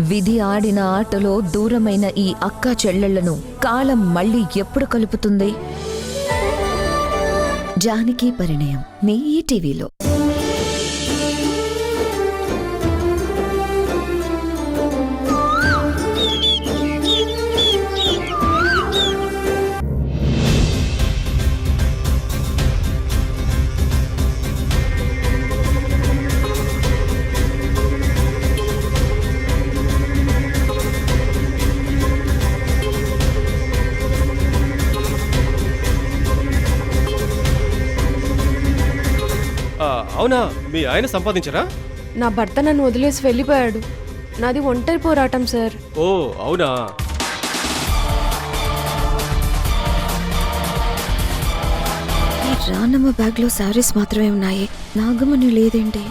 విధి ఆడిన ఆటలో దూరమైన ఈ అక్కా చెల్లెళ్లను కాలం మళ్ళీ ఎప్పుడు కలుపుతుంది? జానకి పరిణయం మీ ఈటీవీలో. అవునా, మీ ఆయన సంపాదించరా? నా భర్త నన్ను వదిలేసి వెళ్ళిపోయాడు. నాది ఒంటరి పోరాటం సార్. ఓ అవునా. ఈ రానమ్మ బ్యాగ్ లో శారీస్ మాత్రమే ఉన్నాయి, నాగమణి లేదేంటి?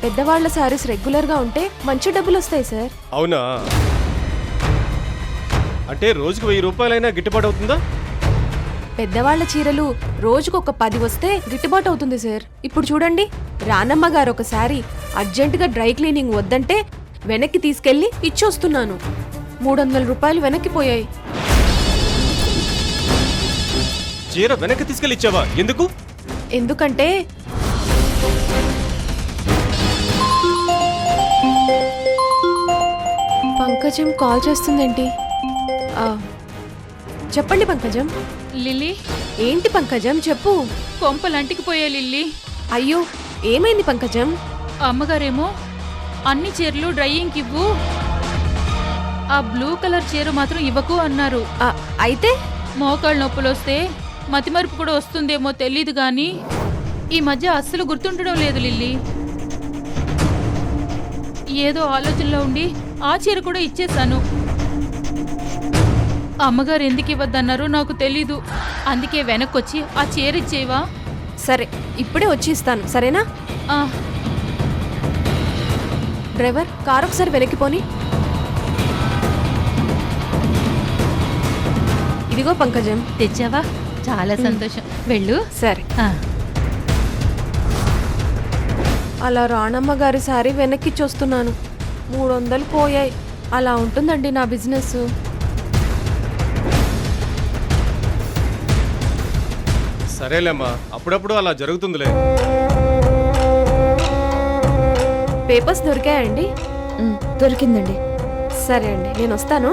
పెద్దవాళ్ల శారీస్ రెగ్యులర్ గా ఉంటే మంచి డబ్బులు వస్తాయి సార్. అవునా, అంటే రోజుకు 1000 రూపాయలైనా గిట్టుబాటు అవుతుందా? పెద్దవాళ్ల చీరలు రోజుకొక 10 వస్తే గిట్టుబాటు అవుతుంది సార్. ఇప్పుడు చూడండి, రానమ్మ గారు ఒక శారీ అర్జెంటుగా డ్రై క్లీనింగ్ వద్దంటే వెనక్కి తీసుకెళ్లి ఇచ్చొస్తున్నాను. 300 రూపాయలు వెనక్కి పోయాయి. చీర వెనక్కి తీసుకెళ్లి ఇచ్చావా? ఎందుకు? ఎందుకంటే పంకజం కాల్ చేస్తుందేంటి? చెప్పండి పంకజం. లిల్లీ, ఏంటి పంకజం చెప్పు. కొంపలంటికి పోయే లిల్లీ. అయ్యో, ఏమైంది పంకజం? అమ్మగారేమో అన్ని చీరలు డ్రైయింగ్కి ఇవ్వు, ఆ బ్లూ కలర్ చీర మాత్రం ఇవ్వకు అన్నారు. అయితే మోకాళ్ళ నొప్పులొస్తే మతిమరుపు కూడా వస్తుందేమో తెలీదు గాని ఈ మధ్య అస్సలు గుర్తుండడం లేదు లిల్లీ. ఏదో ఆలోచనలో ఉండి ఆ చీర కూడా ఇచ్చేశాను. అమ్మగారు ఎందుకు ఇవ్వద్దన్నారో నాకు తెలీదు. అందుకే వెనక్కొచ్చి ఆ చీర ఇచ్చేవా? సరే, ఇప్పుడే వచ్చి ఇస్తాను, సరేనా? డ్రైవర్, కారు ఒకసారి వెనక్కి పోని. ఇదిగో పంకజం. తెచ్చావా? చాలా సంతోషం. వెళ్ళు. సరే. అలా రాణమ్మ గారి సారీ వెనక్కి చూస్తున్నాను. 300 పోయాయి. అలా ఉంటుందండి నా బిజినెస్. సరేలేమ్మా, అప్పుడప్పుడు అలా జరుగుతుందిలే. పేపర్స్ దొరికాయండి? దొరికిందండి. సరే అండి, నేను వస్తాను.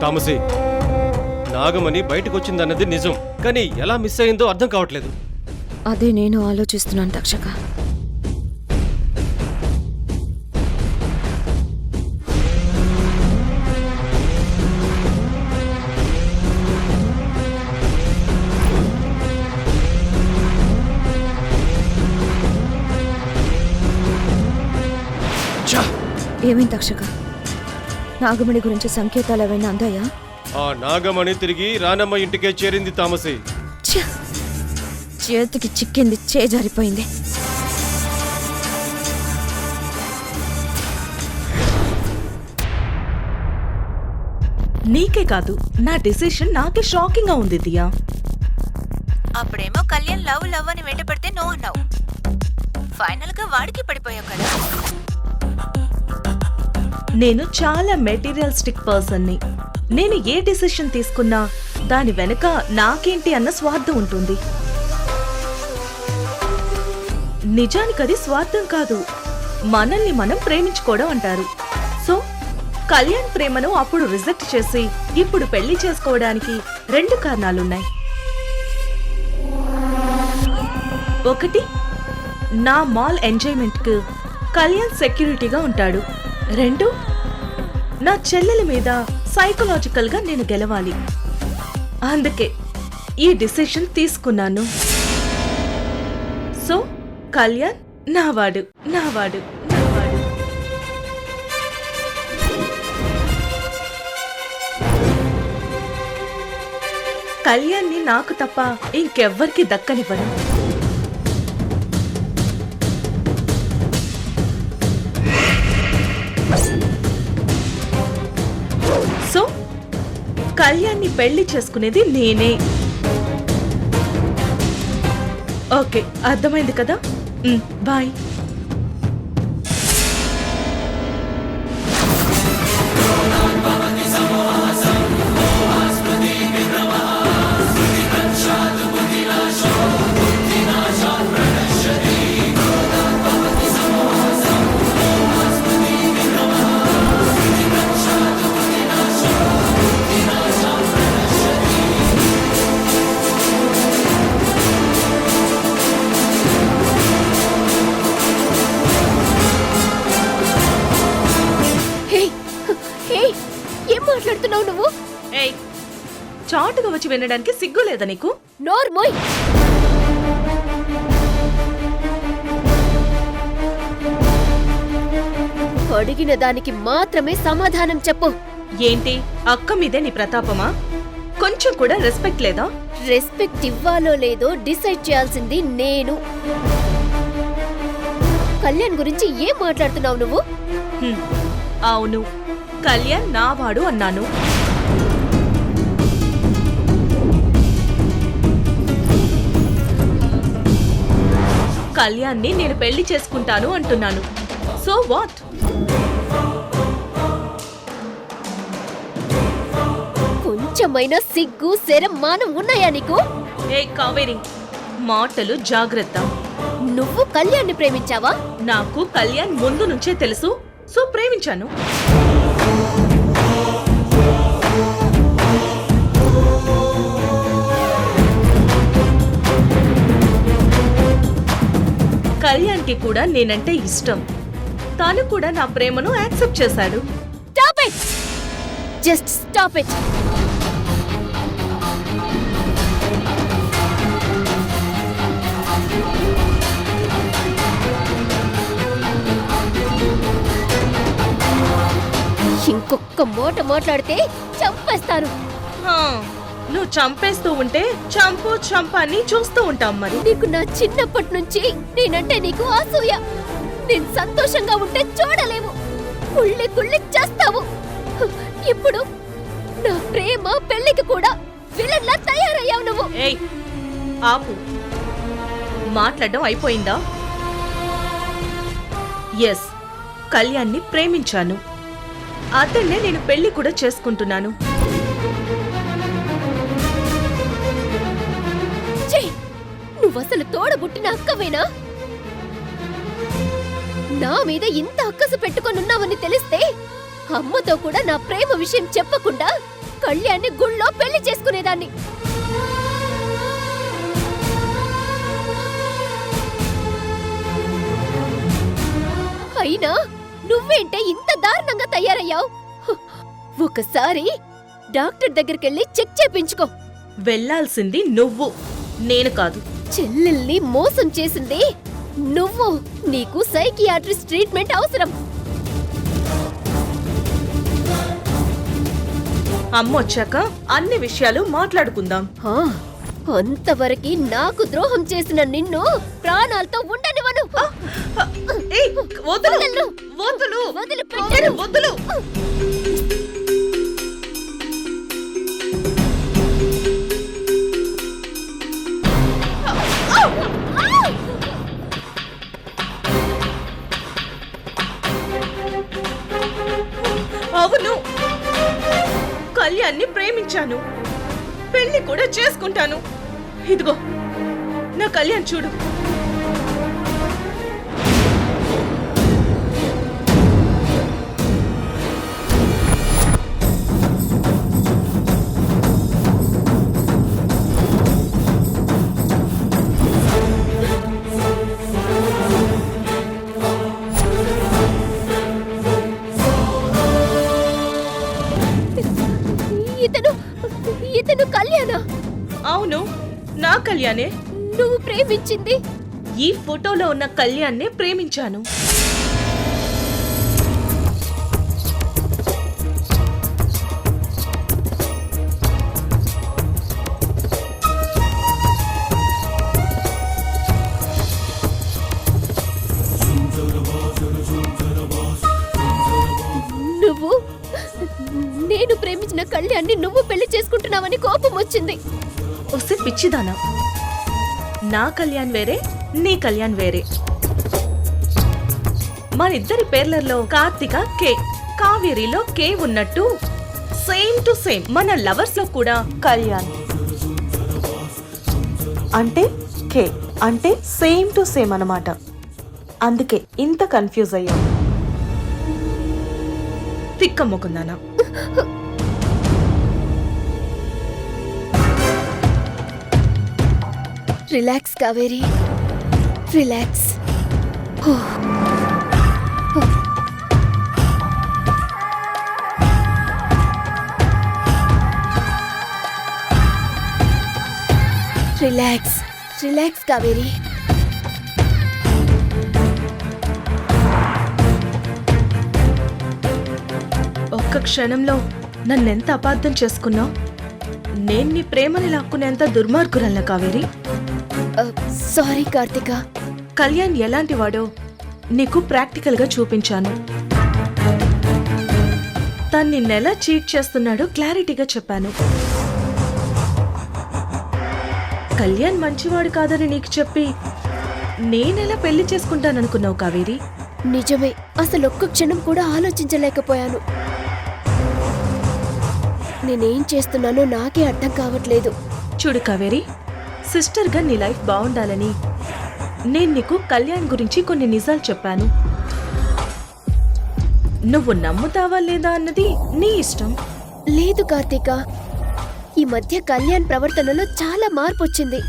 తామసి, నాగమణి బయటకు వచ్చిందన్నది నిజం, కానీ ఎలా మిస్ అయిందో అర్థం కావట్లేదు. అదే నేను ఆలోచిస్తున్నాను తక్షక. ఏమైంది తక్షక? నాగమణి గురించి సంకేతాలు ఏమైనా అందాయా? ఆ నాగమణి తిరిగి రానమ్మ ఇంటికే చేరింది తామసి. చేతికి చిక్కింది, చేజారిపోయింది. నీకే కాదు, నా డెసిషన్ నాకే షాకింగ్ గా ఉంది దియా. అప్పుడేమో కళ్యాణ్ లవ్ లవ్ అని వెంట పడితే నో అన్నావు. ఫైనల్ గా వాడికి పడిపోయావు కదా. నేను చాలా మెటీరియలిస్టిక్ పర్సన్ని. నేను ఏ డెసిషన్ తీసుకున్నా దాని వెనుక నాకేంటి అన్న స్వార్థం ఉంటుంది. నిజానికి అది స్వార్థం కాదు, మనల్ని మనం ప్రేమించుకోవడం అంటారు. సో కళ్యాణ్ ప్రేమను అప్పుడు రిజెక్ట్ చేసి ఇప్పుడు పెళ్లి చేసుకోవడానికి 2 కారణాలున్నాయి. ఒకటి, నా మాల్ ఎంజాయ్మెంట్ కు కళ్యాణ్ సెక్యూరిటీగా ఉంటాడు. 2, నా చెల్లెల మీద సైకలాజికల్ గా నేను గెలవాలి. అందుకే ఈ డిసిషన్ తీసుకున్నాను. సో కళ్యాణ్ నావాడు, నావాడు, నావాడు. కళ్యాణ్ని నాకు తప్ప ఇంకెవ్వరికి దక్కనివ్వను. సో కళ్యాణ్ని పెళ్లి చేసుకునేది నేనే. ఓకే, అర్థమైంది కదా. బాయ్. హే హే ఏం మాట్లాడుతున్నావు నువ్వు? ఏయ్, చాటుగా వచ్చి వినడానికి సిగ్గు లేదా నీకు? నోర్మోయ్. అడిగిన దానికి మాత్రమే సమాధానం చెప్పు. ఏంటి, అక్క మీదే నీ ప్రతాపమా? కొంచెం కూడా రెస్పెక్ట్ లేదా? రెస్పెక్ట్ ఇవ్వాలో లేదో డిసైడ్ చేయాల్సింది నేను. కళ్యాణ్ గురించి ఏం మాట్లాడుతున్నావు నువ్వు? హ్మ్, అవును, కళ్యాణ్ నా వాడు అన్నాను. కళ్యాణ్ని నేను పెళ్లి చేసుకుంటాను అంటున్నాను. So what? కొంచెమైనా సిగ్గు శరం మానం ఉన్నాయా నీకు? ఏ కావేరి, మాటలు జాగ్రత్త. నువ్వు కళ్యాణ్ని ప్రేమించావా? నాకు కళ్యాణ్ ముందు నుంచే తెలుసు, సో ప్రేమించాను. కళ్యాణ్కి కూడా నేనంటే ఇష్టం. తాను కూడా నా ప్రేమను యాక్సెప్ట్ చేశాడు. Stop it! Just stop it! ఇంకొక్క మాట మాట్లాడితే చంపేస్తాను. హా, నువ్వు చంపేస్తూ ఉంటే చంపు చంపాన్ని చూస్తూ ఉంటాం మరి. నీకు నా చిన్నప్పటి నుంచి నేనంటే నీకు అసూయ. నేను సంతోషంగా ఉంటే చూడలేవు, కుళ్ళి కుళ్ళి చేస్తావు. ఇప్పుడు నా ప్రేమ పెళ్లికి కూడా విలన్లా తయారయ్యావు నువ్వు. ఏయ్, ఆపు. మాట్లాడడం అయిపోయిందా? ఎస్, కళ్యాణ్ని ప్రేమించాను. అతన్నే నేను పెళ్లి కూడా చేసుకుంటున్నాను. నువ్వసలు తోడబుట్టిన అక్కవేనా? నా మీద ఇంత అక్కసు పెట్టుకొనున్నావని తెలిస్తే అమ్మతో కూడా నా ప్రేమ విషయం చెప్పకుండా కళ్యాణ్ని గుళ్ళో పెళ్లి చేసుకునేదాన్ని. అయినా నువ్వేంటే ఇంత దారుణంగా తయారయ్యావు? ఒకసారి డాక్టర్ దగ్గరికెళ్ళి చెక్ చేపించుకో. వెళ్లాల్సింది నువ్వు, నేను కాదు. చెల్లెల్ని మోసం చేసింది నువ్వు. నీకు సైకియాట్రిస్ట్ ట్రీట్మెంట్ అవసరం. అమ్మొచ్చాక అన్ని విషయాలు మాట్లాడుకుందాం. అంతవరకు నాకు ద్రోహం చేసిన నిన్ను ప్రాణాలతో ఉండనివ్వను. ఏయ్, వదులు, వదులు, వదిలిపెట్టను. వదులు. అవును, కళ్యాణ్ని ప్రేమించాను, పెళ్లి కూడా చేసుకుంటాను. ఇదిగో నా కళ్యాణ్ చూడు. ఇతను కళ్యాణ? అవును, నా కళ్యాణే. నువ్వు ప్రేమించింది? ఈ ఫోటోలో ఉన్న కళ్యాణ్నే ప్రేమించాను. నువ్వు నేను ప్రేమించిన కళ్యాణ్ని నువ్వు పెళ్లి చేసుకుంటున్నావని కోపం వచ్చింది. వస్తే పిచ్చిదానా, నా కళ్యాణ్ వేరే, నీ కళ్యాణ్ వేరే. మనిద్దరి పేర్లలో కార్తిక కే, కావేరిలో కే ఉన్నట్టు సేమ్ టు సేమ్ మన లవర్స్ లో కూడా కళ్యాణ్ అంటే కే అంటే సేమ్ టు సేమ్ అన్నమాట. అందుకే ఇంత కన్ఫ్యూజ్ అయ్యాం. తిక్కమ్ముకుందానా? Relax Kaveri, relax. Relax, relax Kaveri. ఒక్క క్షణంలో నన్నెంత అపార్థం చేసుకున్నావు. నేను నీ ప్రేమని లాక్కునేంత దుర్మార్గురల్ల కావేరి. సారీ కార్తిక. కళ్యాణ్ ఎలాంటి వాడో నీకు ప్రాక్టికల్ గా చూపించాను. తను నిన్నెలా చీట్ చేస్తున్నాడో క్లారిటీగా చెప్పాను. కళ్యాణ్ మంచివాడు కాదని నీకు చెప్పి నేనెలా పెళ్లి చేసుకుంటాననుకున్నావు కావేరి? నిజమే, అసలు ఒక్క క్షణం కూడా ఆలోచించలేకపోయాను. నేనేం చేస్తున్నానో నాకే అర్థం కావట్లేదు. చూడు కావేరి, సిస్టర్గా నీ లైఫ్ బాగుండాలని నేను నీకు కళ్యాణ్ గురించి కొన్ని నిజాలు చెప్పాను. నువ్వు నమ్ముతావా లేదా అన్నది నీ ఇష్టం. లేదు కార్తీక, ఈ మధ్య కళ్యాణ్ ప్రవర్తనలో చాలా మార్పు వచ్చింది.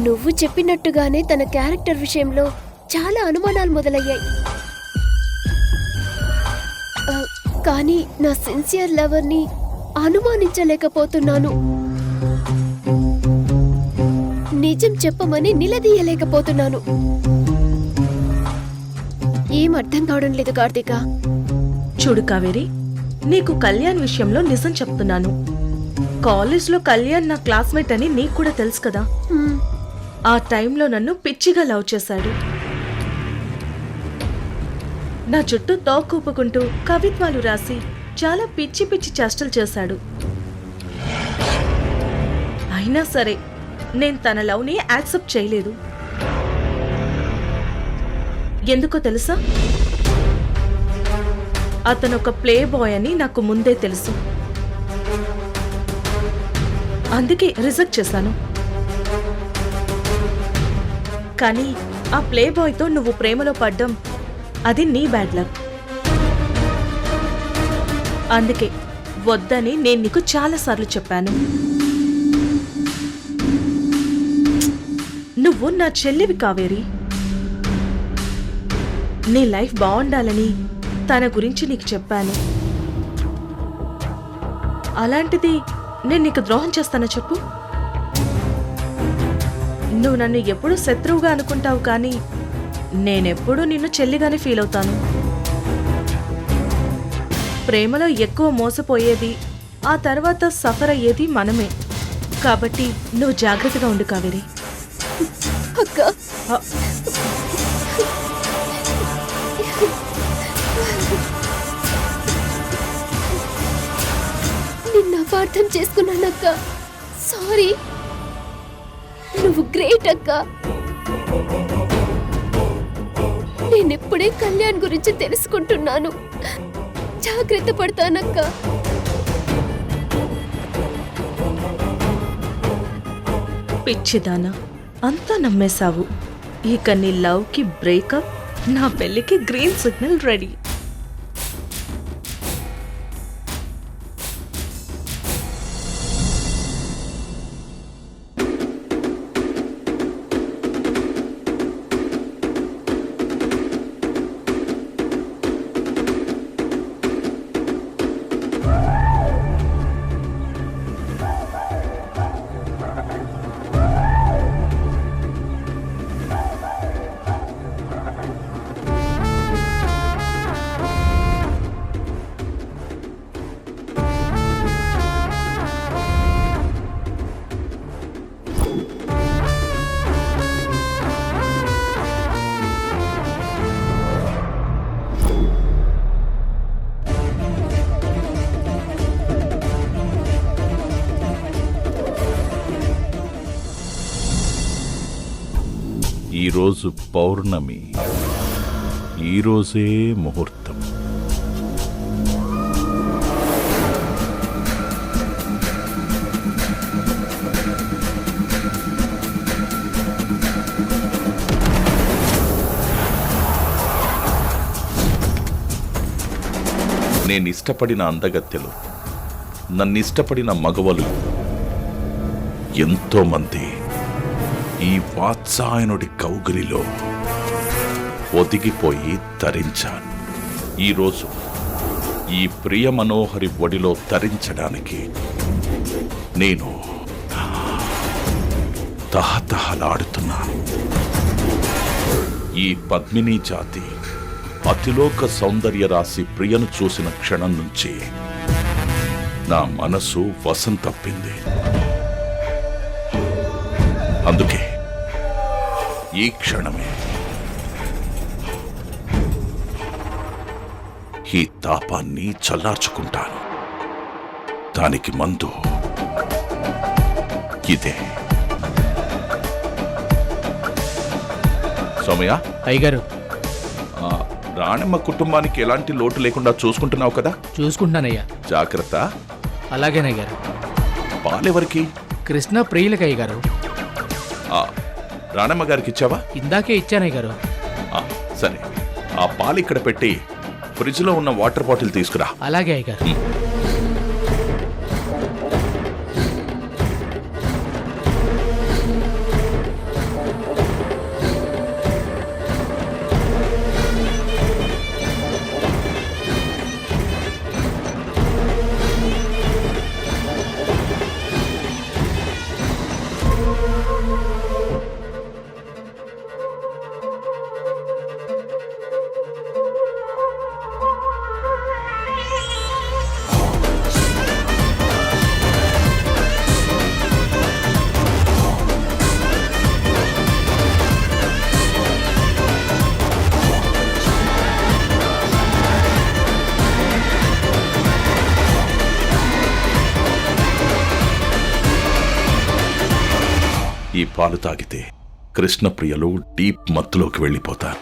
నువ్వు చెప్పినట్టుగానే తన క్యారెక్టర్ విషయంలో చాలా అనుమానాలు మొదలయ్యాయి. కానీ నా సిన్సియర్ లవర్ని అనుమానించలేకపోతున్నాను. నిజం చెప్పమని నిలదీయలేకపోతున్నాను. ఏం అర్థం కావడం లేదు కార్తీక. చూడు కావేరి, నీకు కళ్యాణ్ విషయంలో నిజం చెప్తున్నాను. కాలేజ్లో కళ్యాణ్ నా క్లాస్మేట్ అని నీకు కూడా తెలుసు కదా. ఆ టైంలో నన్ను పిచ్చిగా లవ్ చేశాడు. నా చుట్టూ తోకూపుకుంటూ కవిత్వాలు రాసి చాలా పిచ్చి పిచ్చి చేష్టలు చేశాడు. అయినా సరే నేను తన లవ్ని యాక్సెప్ట్ చేయలేదు. ఎందుకో తెలుసా? అతను ఒక ప్లే బాయ్ అని నాకు ముందే తెలుసు. అందుకే రిజెక్ట్ చేశాను. కానీ ఆ ప్లే బాయ్తో నువ్వు ప్రేమలో పడ్డం అది నీ బ్యాడ్ లక్. అందుకే వద్దని నేను నీకు చాలాసార్లు చెప్పాను. నువ్వు నా చెల్లివి కావేరి. నీ లైఫ్ బాగుండాలని తన గురించి నీకు చెప్పాను. అలాంటిది నేను నీకు ద్రోహం చేస్తానా చెప్పు? నువ్వు నన్ను ఎప్పుడూ శత్రువుగా అనుకుంటావు, కానీ నేనెప్పుడూ నిన్ను చెల్లిగానే ఫీల్ అవుతాను. ప్రేమలో ఎక్కువ మోసపోయేది, ఆ తర్వాత సఫర్ అయ్యేది మనమే. కాబట్టి నువ్వు జాగ్రత్తగా ఉండు కావేరి. అక్క, నిన్ను అపార్థం చేసుకున్నానక్క. సారీ. నువ్వు గ్రేట్ అక్క. నేనెప్పుడే కళ్యాణ్ గురించి తెలుసుకుంటున్నాను. జాగ్రత్త పడతానక్క. పిచ్చిదానా, అంతా నమ్మేశావు. ఇక నీ లవ్కి బ్రేకప్, నా పెళ్లికి గ్రీన్ సిగ్నల్ రెడీ. ఈరోజు పౌర్ణమి, ఈరోజే ముహూర్తం. నేనిష్టపడిన అందగత్తెలు, నన్నిష్టపడిన మగవలు ఎంతోమంది ఈ వాత్సాయనుడి కౌగిలిలో ఒదిగిపోయి తరించాను. ఈరోజు ఈ ప్రియ మనోహరి ఒడిలో తరించడానికి నేను తహతహలాడుతున్నాను. ఈ పద్మిని జాతి అతిలోక సౌందర్య రాశి ప్రియను చూసిన క్షణం నుంచి నా మనసు వశం తప్పింది. అందుకే ఈ క్షణమే ఈ తాపాన్ని చల్లార్చుకుంటాను. దానికి మందు ఇదే. సోమయ్య, అయ్యగారు, రాణమ్మ కుటుంబానికి ఎలాంటి లోటు లేకుండా చూసుకుంటున్నావు కదా? చూసుకుంటున్నానయ్యా. జాగ్రత్త. అలాగేనయ్యారు. పాలెవరికి? కృష్ణ ప్రియులకి అయ్యగారు. రాణమ్మ గారికి ఇచ్చావా? ఇందాకే ఇచ్చానయ్యగారు. సరే, ఆ పాలు ఇక్కడ పెట్టి ఫ్రిడ్జ్లో ఉన్న వాటర్ బాటిల్ తీసుకురా. అలాగే అయ్యగారు. ఈ పాలు తాగితే కృష్ణప్రియలు డీప్ మత్తులోకి వెళ్ళిపోతారు.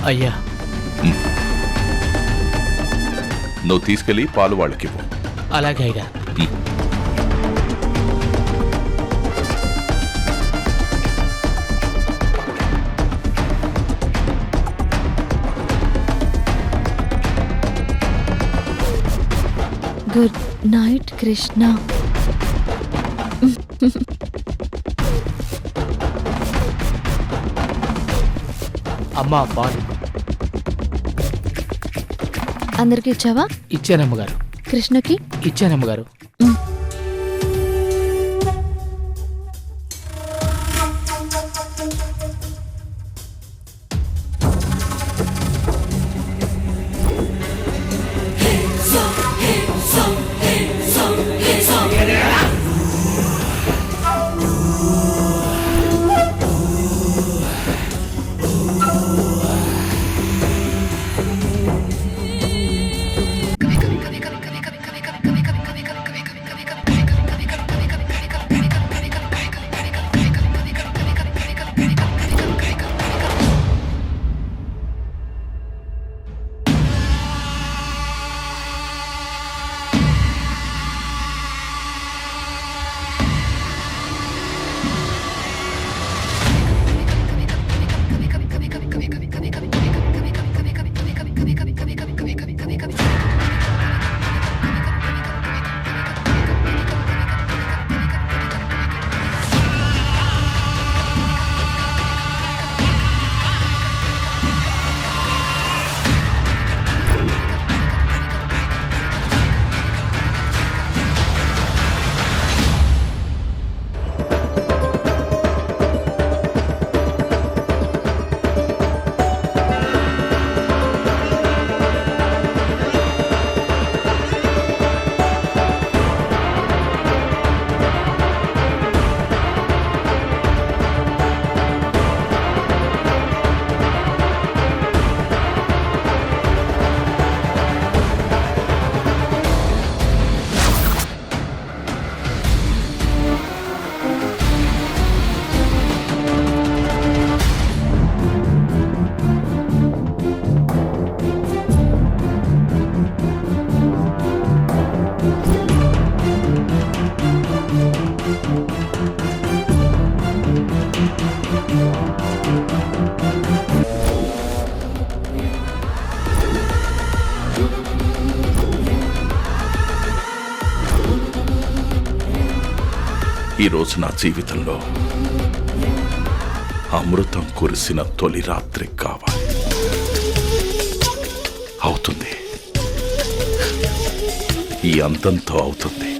అయ్యా, నువ్వు తీసుకెళ్లి పాలు వాళ్ళకివ్వు. అలాగే అయ్యా. Good night Krishna. అమ్మా, పాలు అందరికి ఇచ్చావా? ఇచ్చానమ్మగారు. కృష్ణకి ఇచ్చానమ్మగారు. ఈరోజు నా జీవితంలో అమృతం కురిసిన తొలి రాత్రి కావాలి. అవుతుంది. ఈ అంతంతో అవుతుంది.